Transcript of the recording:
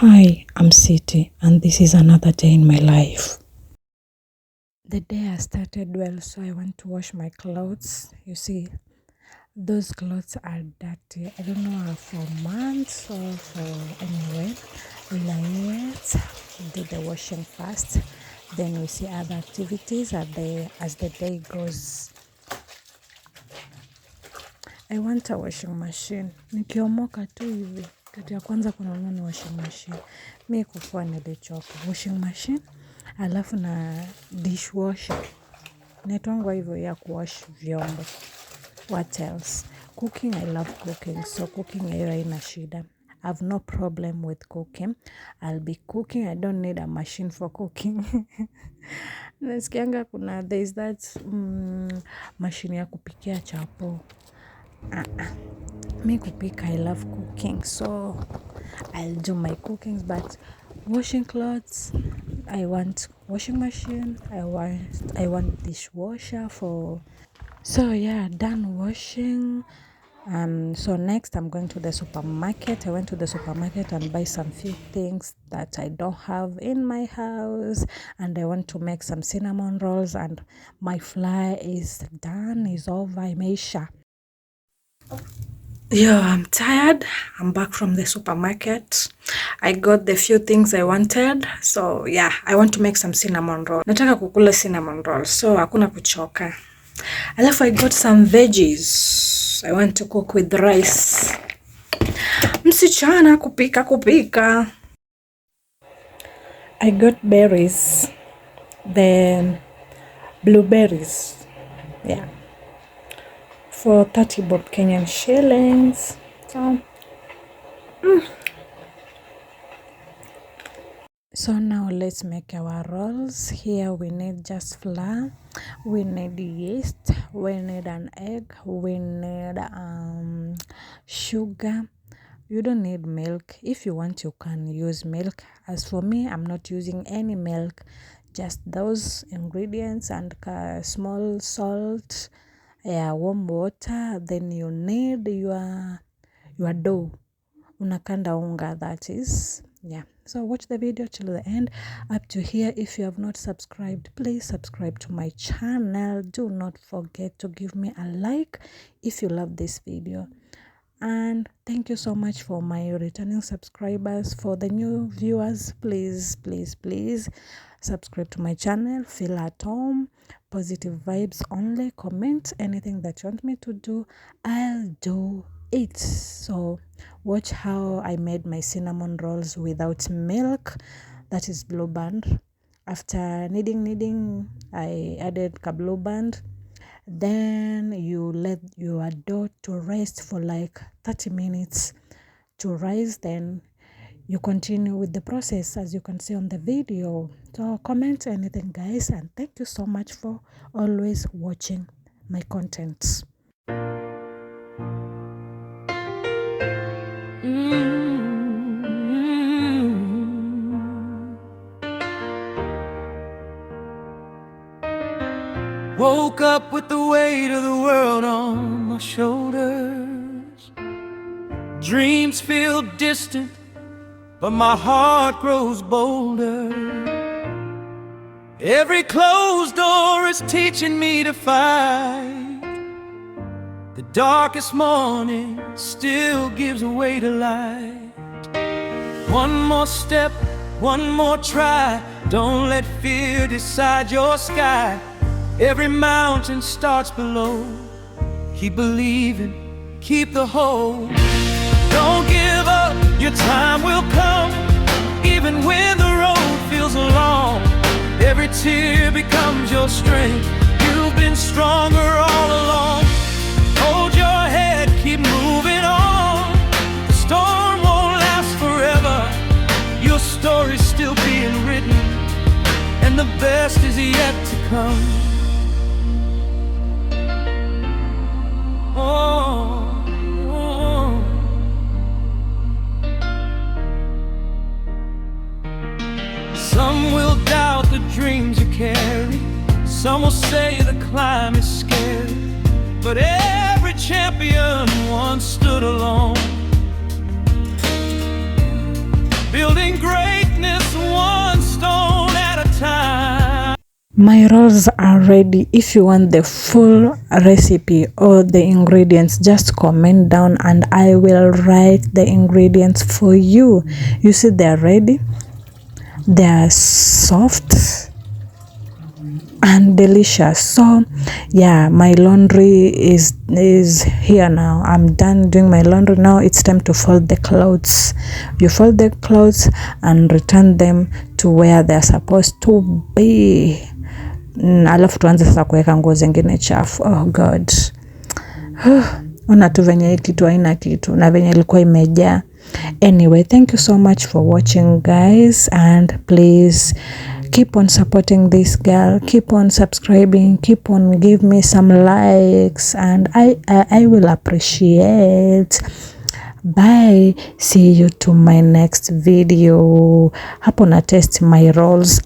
Hi, I'm City, and this is another day in my life. The day has started well, so I want to wash my clothes. You see, those clothes are dirty. I don't know for months or for anyway. Let's do the washing first. Then we see other activities as the day goes. I want a washing machine. Nikiomoka tu hivi. Kitu ya kwanza kununua ni washing machine. Mi kufua nilichoka. Washing machine. Alafu na dishwasher. Inaitwangwa hivyo ya kuwash vyombo. What else? Cooking, I love cooking. So cooking hiyo haina shida. I have no problem with cooking. I'll be cooking. I don't need a machine for cooking. Nasikianga there is that machine ya kupikia chapo. Me kupika, I love cooking, so I'll do my cookings. But washing clothes, I want washing machine. I want dishwasher for. So yeah, done washing. So next I'm going to the supermarket. I went to the supermarket and buy some few things that I don't have in my house, and I want to make some cinnamon rolls. And my flour is done, is over, imeisha. Yeah, I'm tired. I'm back from the supermarket. I got the few things I wanted. So yeah, I want to make some cinnamon roll. Nataka kukula cinnamon roll, so hakuna kuchoka. Alafu I got some veggies. I want to cook with rice. Msichana kupika. I got berries. Then blueberries. Yeah. For 30 bob Kenyan shillings. So now let's make our rolls. Here we need just flour, we need yeast, we need an egg, we need sugar. You don't need milk. If you want, you can use milk. As for me, I'm not using any milk, just those ingredients and small salt. Warm water. Then you need your dough, unakanda unga, that is. Yeah, so watch the video till the end. Up to here, if you have not subscribed, please subscribe to my channel. Do not forget to give me a like if you love this video, and thank you so much for my returning subscribers. For the new viewers, please subscribe to my channel. Feel at home. Positive vibes only. Comment anything that you want me to do, I'll do it. So watch how I made my cinnamon rolls without milk. That is blue band. After kneading, I added blue band. Then you let your dough to rest for like 30 minutes to rise. Then you continue with the process as you can see on the video. So comment anything, guys, and thank you so much for always watching my contents. Woke up with the weight of the world on my shoulders. Dreams feel distant, but my heart grows bolder. Every closed door is teaching me to fight. The darkest morning still gives way to light. One more step, one more try. Don't let fear decide your sky. Every mountain starts below. Keep believing, keep the hope. Don't give up, your time will come. Even when the road feels long, every tear becomes your strength. You've been stronger all along. Hold your head, keep moving on. The storm won't last forever. Your story's still being written, and the best is yet to come. Some will doubt the dreams you carry. Some will say the climb is scary. But every champion once stood alone. building greatness one stone at a time. My rolls are ready. If you want the full recipe or the ingredients, just comment down and I will write the ingredients for you. You see, they're ready. They're soft and delicious. So yeah, my laundry is here now. I'm done doing my laundry now. It's time to fold the clothes. You fold the clothes and return them to where they're supposed to be. Alafu tuanze sasa kuweka nguo zingine chafu. Oh god. Ona tu venye hii kitu haina kitu na venye ilikuwa imejaa. Anyway, thank you so much for watching, guys, and please keep on supporting this girl, keep on subscribing, keep on give me some likes, and I will appreciate. Bye, see you to my next video. Hapo na test my rolls.